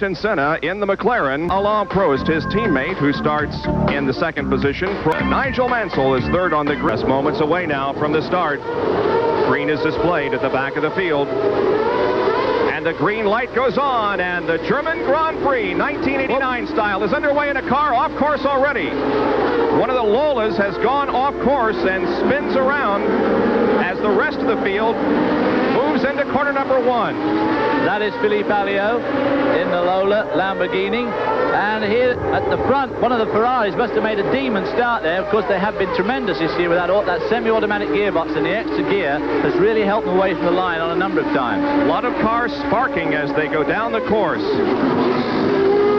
Senna in the McLaren. Alain Prost, his teammate, who starts in the second position. Nigel Mansell is third on the grid. Moments away now from the start. Green is displayed at the back of the field. And the green light goes on, and the German Grand Prix 1989 style is underway in a car off course already. One of the Lolas has gone off course and spins around as the rest of the field moves into corner number one. That is Philippe Alliot in the Lola Lamborghini. And here at the front, one of the Ferraris must have made a demon start there. Of course, they have been tremendous this year with that semi-automatic gearbox, and the extra gear has really helped them away from the line on a number of times. A lot of cars sparking as they go down the course.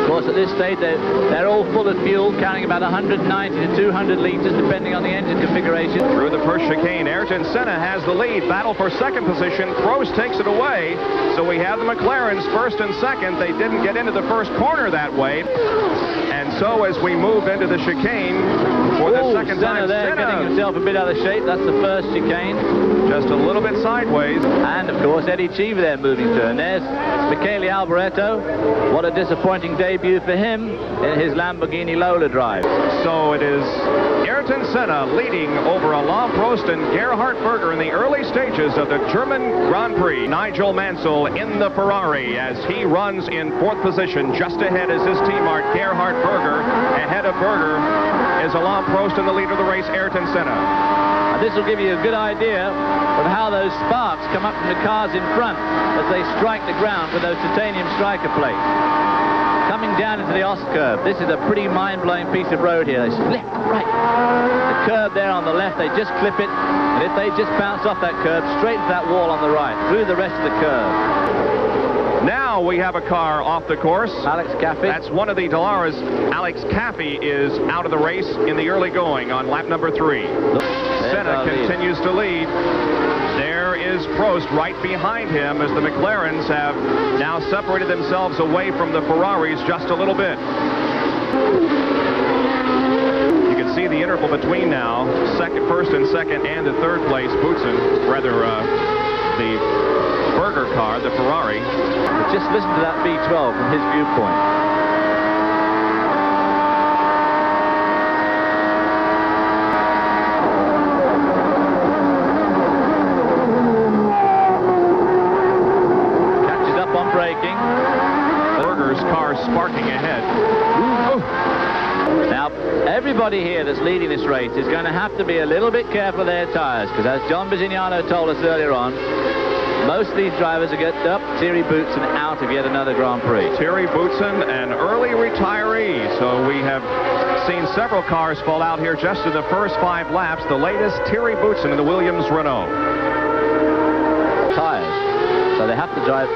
Of course, at this stage, they're all full of fuel, carrying about 190 to 200 litres, depending on the engine configuration. Through the first chicane, Ayrton Senna has the lead. Battle for second position. Prost takes it away. So we have the McLarens first and second. They didn't get into the first corner that way. And so as we move into the chicane for the second time, Senna getting himself a bit out of shape. That's the first chicane. Just a little bit sideways. And, of course, Eddie Cheever there moving through. And there's Michele Alboreto. What a disappointing debut for him in his Lamborghini Lola drive. So it is Ayrton Senna leading over Alain Prost and Gerhard Berger in the early stages of the German Grand Prix. Nigel Mansell in the Ferrari as he runs in fourth position. Just ahead is his teammate Gerhard Berger. Ahead of Berger is Alain Prost, and the leader of the race, Ayrton Senna. This will give you a good idea of how those sparks come up from the cars in front as they strike the ground with those titanium striker plates. Coming down into the Os curve. This is a pretty mind-blowing piece of road here. They slip right. The curve there on the left, they just clip it, and if they just bounce off that curve, straight to that wall on the right, through the rest of the curve. Now we have a car off the course. Alex Caffey. That's one of the Dallara. Alex Caffey is out of the race in the early going on lap number 3. Senna continues to lead. There is Prost right behind him as the McLarens have now separated themselves away from the Ferraris just a little bit. You can see the interval between now, first and second, and the third place. Boutsen, rather the Berger car, the Ferrari. But just listen to that V12 from his viewpoint. Sparking ahead. Now, everybody here that's leading this race is going to have to be a little bit careful of their tyres, because as John Bisignano told us earlier on, most of these drivers are getting up Thierry Boutsen out of yet another Grand Prix. Thierry Boutsen, an early retiree. So we have seen several cars fall out here just in the first 5 laps. The latest, Thierry Boutsen in the Williams Renault. Tyres. So they have to drive.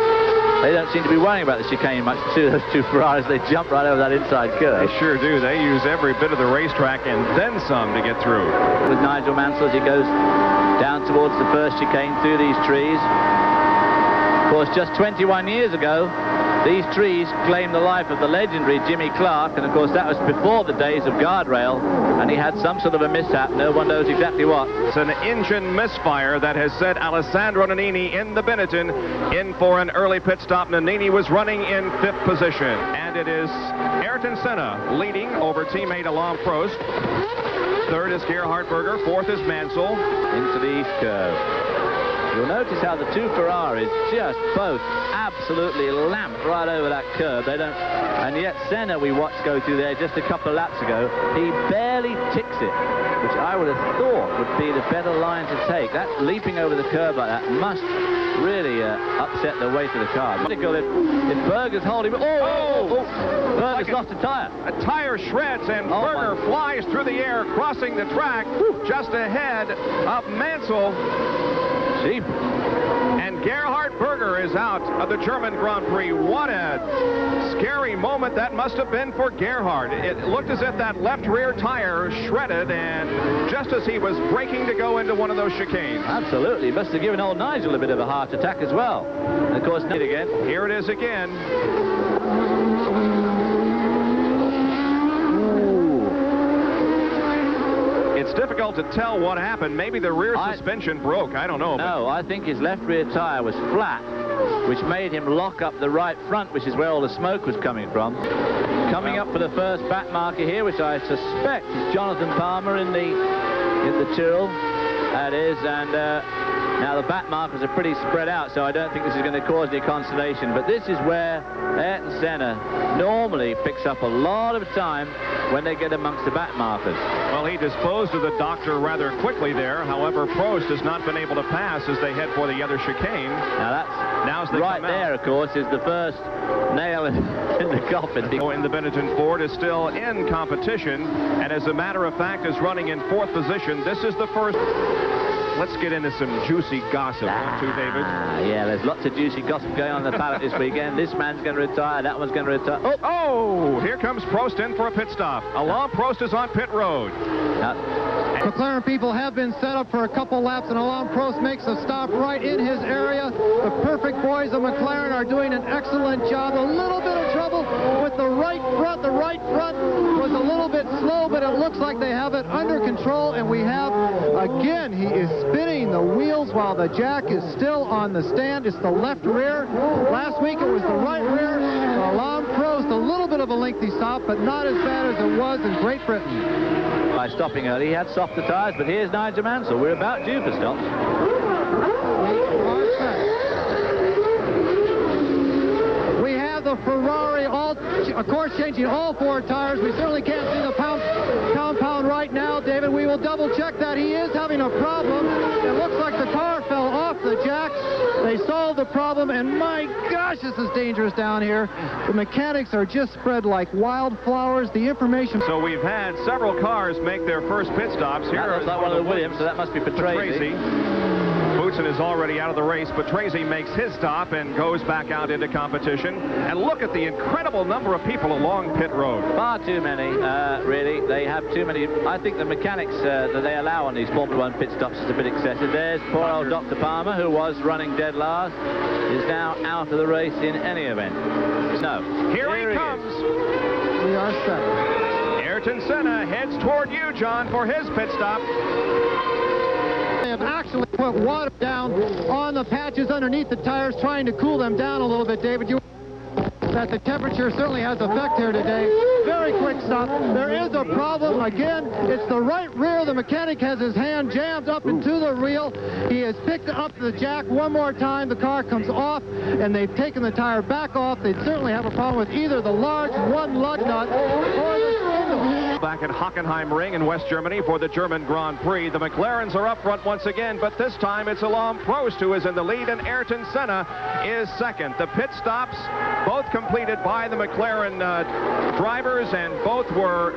They don't seem to be worrying about the chicane much. Those two Ferraris, they jump right over that inside curve. They sure do. They use every bit of the racetrack and then some to get through. With Nigel Mansell as he goes down towards the first chicane through these trees. Of course, just 21 years ago, these trees claimed the life of the legendary Jimmy Clark, and of course that was before the days of guardrail, and he had some sort of a mishap. No one knows exactly what. It's an engine misfire that has sent Alessandro Nannini in the Benetton in for an early pit stop. Nannini was running in 5th position, and it is Ayrton Senna leading over teammate Alain Prost. 3rd is Gerhard Berger, 4th is Mansell. Into the east curve. You'll notice how the two Ferraris just both absolutely lamped right over that curve. They don't, and yet Senna, we watched go through there just a couple of laps ago. He barely ticks it, which I would have thought would be the better line to take. That leaping over the curve like that must really upset the weight of the car. If Berger's holding, Berger's lost a tire. A tire shreds, and Berger flies through the air, crossing the track just ahead of Mansell. And Gerhard Berger is out of the German Grand Prix. What a scary moment that must have been for Gerhard. It looked as if that left rear tire shredded, and just as he was braking to go into one of those chicanes. Absolutely. Must have given old Nigel a bit of a heart attack as well. And of course, again. Here it is again. It's difficult to tell what happened. Maybe the rear suspension broke. I don't know. No, I think his left rear tire was flat. which made him lock up the right front, which is where all the smoke was coming from. Coming up for the first back marker here, which I suspect is Jonathan Palmer in the Tyrrell. That is, and now the back markers are pretty spread out, so I don't think this is going to cause any consolation. But this is where Ayrton Senna normally picks up a lot of time when they get amongst the back markers. Well, he disposed of the doctor rather quickly there. However, Prost has not been able to pass as they head for the other chicane. Now that's right there, of course, is the first nail in the coffin. In the Benetton Ford is still in competition, and as a matter of fact is running in 4th position. This is the first. Let's get into some juicy gossip, too, David. Yeah, there's lots of juicy gossip going on in the paddock this weekend. This man's going to retire, that one's going to retire. Oh, here comes Prost in for a pit stop. Alain Prost is on pit road. McLaren people have been set up for a couple laps, and Alain Prost makes a stop right in his area. The perfect boys of McLaren are doing an excellent job. A little bit of trouble with the right front. The right front was a little bit slow, but it looks like they have it under control, and we have, again, he is spinning the wheels while the jack is still on the stand. It's the left rear. Last week it was the right rear. Alain Prost, a little bit of a lengthy stop, but not as bad as it was in Great Britain. By stopping early, he had softer tires, but here's Nigel Mansell. We're about due for stops. We have the Ferrari, of course, changing all 4 tires. We certainly can't see the compound right now, David. We will double-check that. He is having a problem. It looks like the car fell off the jack. They solved the problem, and my gosh, this is dangerous down here. The mechanics are just spread like wildflowers. The information... So we've had several cars make their first pit stops. Here looks like one of the Williams, so that must be Patrese. Boutsen is already out of the race. Patrese makes his stop and goes back out into competition. And look at the incredible number of people along pit road. Far too many, really. They have too many. I think the mechanics that they allow on these Formula 1 pit stops is a bit excessive. There's poor old Dr. Palmer, who was running dead last, is now out of the race in any event. No. Here he comes. We are set. Ayrton Senna heads toward you, John, for his pit stop. They have actually put water down on the patches underneath the tires, trying to cool them down a little bit, David. That the temperature certainly has effect here today. Very quick stop. There is a problem. Again, it's the right rear. The mechanic has his hand jammed up into the wheel. He has picked up the jack one more time. The car comes off, and they've taken the tire back off. They'd certainly have a problem with either the large one lug nut or the spindle. Back at Hockenheimring in West Germany for the German Grand Prix. The McLarens are up front once again, but this time it's Alain Prost who is in the lead, and Ayrton Senna is second. The pit stops, both completed by the McLaren drivers, and both were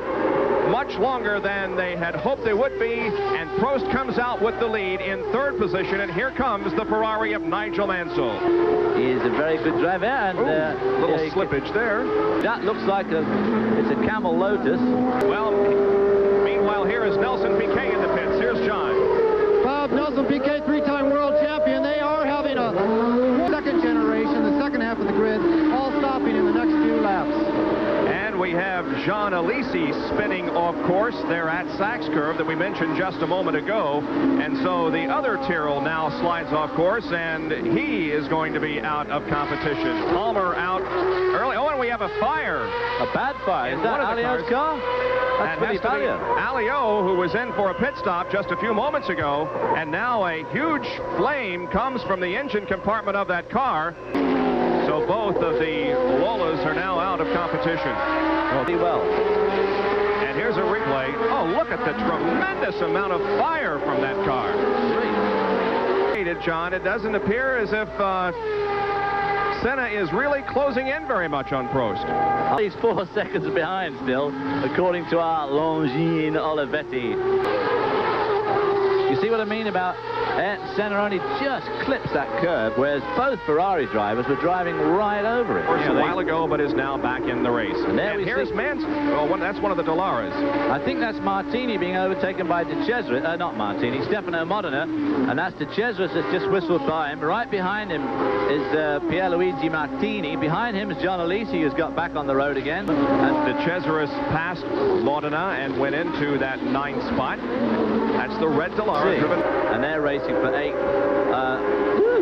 much longer than they had hoped they would be, and Prost comes out with the lead in 3rd position, and here comes the Ferrari of Nigel Mansell. He is a very good driver, and little slippage there. That looks like it's a Camel Lotus. Well, meanwhile, here is Nelson Piquet in the pits. Here's John. Bob Nelson Piquet, 3-time world champion. They are having a second generation, the second half of the grid, all stopping in the next few laps. And we have Jean Alesi spinning off course there at Sachs Curve that we mentioned just a moment ago. And so the other Tyrrell now slides off course, and he is going to be out of competition. Palmer out early. Oh, and we have a fire. A bad fire. Is that Alio's car? That's pretty bad. Alio, who was in for a pit stop just a few moments ago, and now a huge flame comes from the engine compartment of that car. So both of the Lolas are now out of competition. Well. And here's a replay. Oh, look at the tremendous amount of fire from that car. John, it doesn't appear as if Senna is really closing in very much on Prost. He's 4 seconds behind still, according to our Longines Olivetti. You see what I mean about Senna only just clips that curve, whereas both Ferrari drivers were driving right over it. A while ago, but is now back in the race. And here's Mansell. Oh, that's one of the Dolares. I think that's Martini being overtaken by De Cesaris. Not Martini, Stefano Modena. And that's De Cesaris that's just whistled by him. Right behind him is Pierluigi Martini. Behind him is John Alesi, who's got back on the road again. And De Cesaris passed Modena and went into that 9th spot. That's the red Dallara driven. And they're racing for 8th.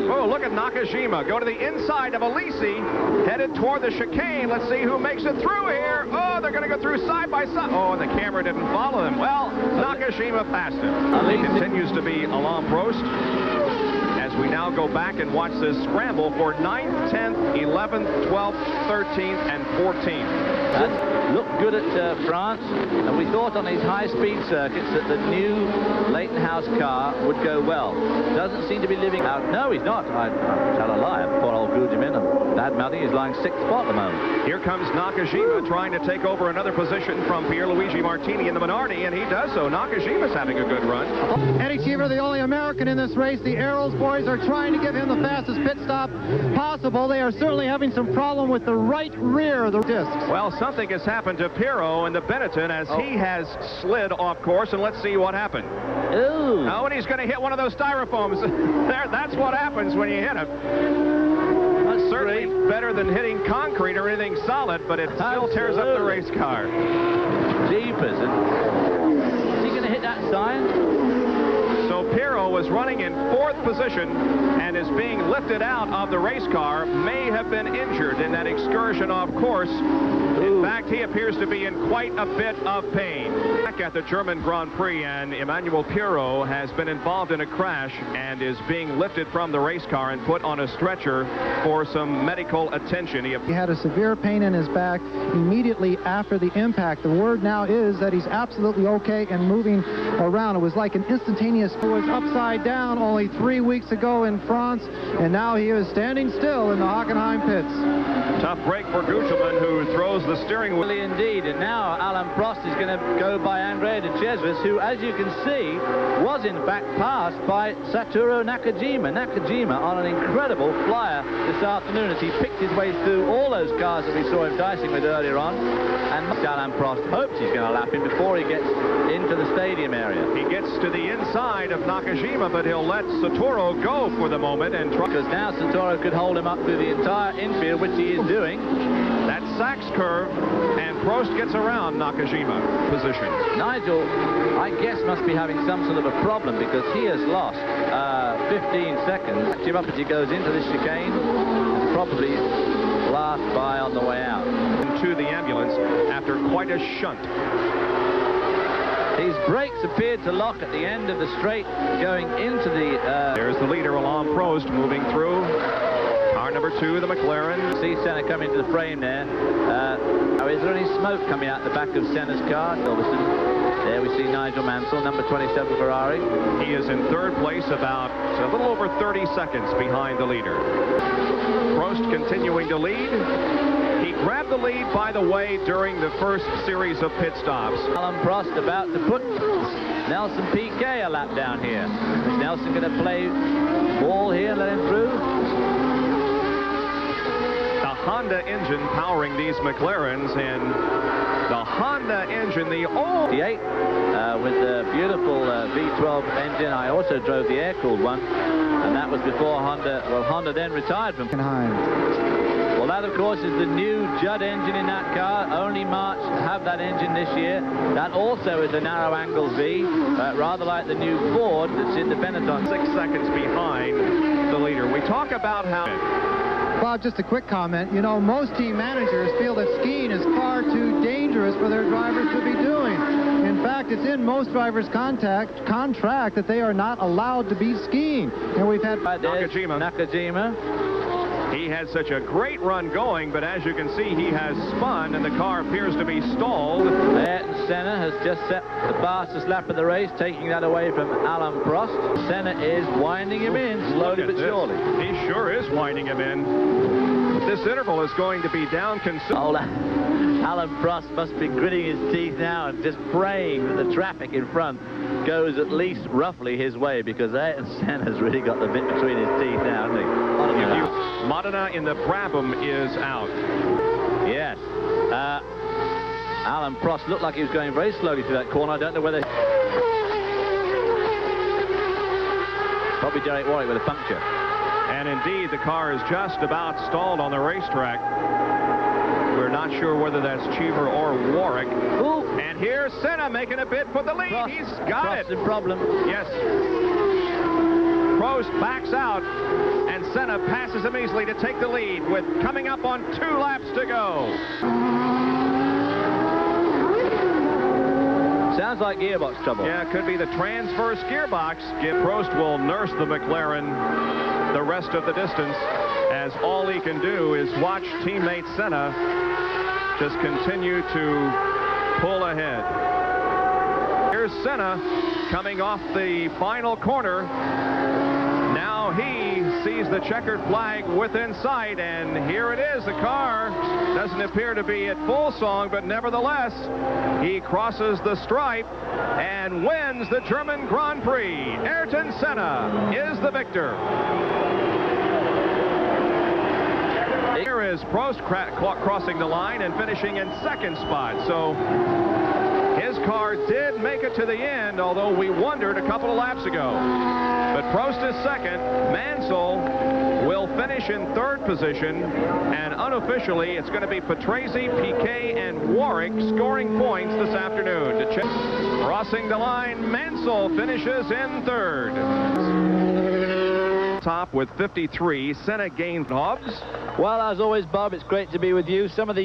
Oh, look at Nakajima go to the inside of Alisi, headed toward the chicane. Let's see who makes it through here. Oh, they're going to go through side by side. Oh, and the camera didn't follow them. Well, Nakajima passed him. He continues to be Alain Prost as we now go back and watch this scramble for 9th, 10th, 11th, 12th, 13th, and 14th. That looked good at France, and we thought on these high-speed circuits that the new Leighton House car would go well. Doesn't seem to be living out. No, he's not. I tell a lie. Poor old Gujamin. Bad Melody is lying 6th spot at the moment. Here comes Nakajima trying to take over another position from Pierluigi Martini in the Minardi, and he does so. Nakajima's having a good run. Eddie Cheever, the only American in this race. The Arrows boys are trying to give him the fastest pit stop possible. They are certainly having some problem with the right rear of the discs. Well, something has happened to Pirro in the Benetton as he has slid off course, and let's see what happened. Ooh. Oh, and he's going to hit one of those styrofoams. There, that's what happens when you hit him. That's certainly better than hitting concrete or anything solid, but it still tears up the race car. Jeepers. Is he going to hit that sign? So Pirro was running in 4th position and is being lifted out of the race car. May have been injured in that excursion off course. In fact, he appears to be in quite a bit of pain. Back at the German Grand Prix, and Emmanuel Pirro has been involved in a crash and is being lifted from the race car and put on a stretcher for some medical attention. He had a severe pain in his back immediately after the impact. The word now is that he's absolutely okay and moving around. It was like an instantaneous. It was upside down only 3 weeks ago in France, and now he is standing still in the Hockenheim pits. Tough break for Gugelmin, who throws the steering wheel. Really indeed, and now Alain Prost is going to go by Andrea de Cesaris, who, as you can see, was in fact passed by Satoru Nakajima. Nakajima on an incredible flyer this afternoon as he picked his way through all those cars that we saw him dicing with earlier on, and Alain Prost hopes he's going to lap him before he gets into the stadium area. He gets to the inside of Nakajima, but he'll let Satoru go for the moment and try. Because now Satoru could hold him up through the entire infield, which he is doing. That Sachs curve, and Prost gets around Nakajima position. Nigel, I guess, must be having some sort of a problem because he has lost 15 seconds. Catch him up as he goes into the chicane and probably last by on the way out. Into the ambulance after quite a shunt. These brakes appeared to lock at the end of the straight going into the... There's the leader, Alain Prost, moving through. Car number 2, the McLaren. See Senna coming to the frame there. Is there any smoke coming out the back of Senna's car, Silverstone? There we see Nigel Mansell, number 27 Ferrari. He is in 3rd place, about a little over 30 seconds behind the leader. Prost continuing to lead. He grabbed the lead, by the way, during the first series of pit stops. Alain Prost about to put Nelson Piquet a lap down here. Is Nelson going to play ball here and let him through? The Honda engine powering these McLarens, and the Honda engine, the old... The 8 with the beautiful V12 engine. I also drove the air-cooled one, and that was before Honda. Well, Honda then retired from Hockenheim. Well, that, of course, is the new Judd engine in that car. Only March have that engine this year. That also is a narrow-angle V, rather like the new Ford that's in the Benetton. 6 seconds behind the leader. We talk about how... Bob, just a quick comment. You know, most team managers feel that skiing is far too dangerous for their drivers to be doing. In fact, it's in most drivers' contract that they are not allowed to be skiing. And we've had... Nakajima. He had such a great run going, but as you can see, he has spun, and the car appears to be stalled. Ayrton Senna has just set the fastest lap of the race, taking that away from Alain Prost. Senna is winding him in, slowly but surely. He sure is winding him in. This interval is going to be down considerably. Alain Prost must be gritting his teeth now and just praying that the traffic in front goes at least roughly his way, because Ayrton Senna's really got the bit between his teeth now, hasn't he? Modena in the Brabham is out. Yes. Alain Prost looked like he was going very slowly through that corner. I don't know whether... Probably Derek Warwick with a puncture. And indeed, the car is just about stalled on the racetrack. We're not sure whether that's Cheever or Warwick. Ooh. And here's Senna making a bid for the lead. Prost. He's got Prost's it. in problem. Yes. Prost backs out. and Senna passes him easily to take the lead with coming up on 2 laps to go. Sounds like gearbox trouble. Yeah, it could be the transverse gearbox. Prost will nurse the McLaren the rest of the distance, as all he can do is watch teammate Senna just continue to pull ahead. Here's Senna coming off the final corner. Now he sees the checkered flag within sight, and here it is. The car doesn't appear to be at full song, but nevertheless, he crosses the stripe and wins the German Grand Prix. Ayrton Senna is the victor. Here is Prost crossing the line and finishing in second spot. So his car did make it to the end, although we wondered a couple of laps ago. But Prost is second. Mansell will finish in third position, and unofficially it's going to be Patrese, Piquet, and Warwick scoring points this afternoon. To check. Crossing the line, Mansell finishes in third. Top with 53. Senna gained Hobbs. Well, as always, Bob, it's great to be with you. Some of the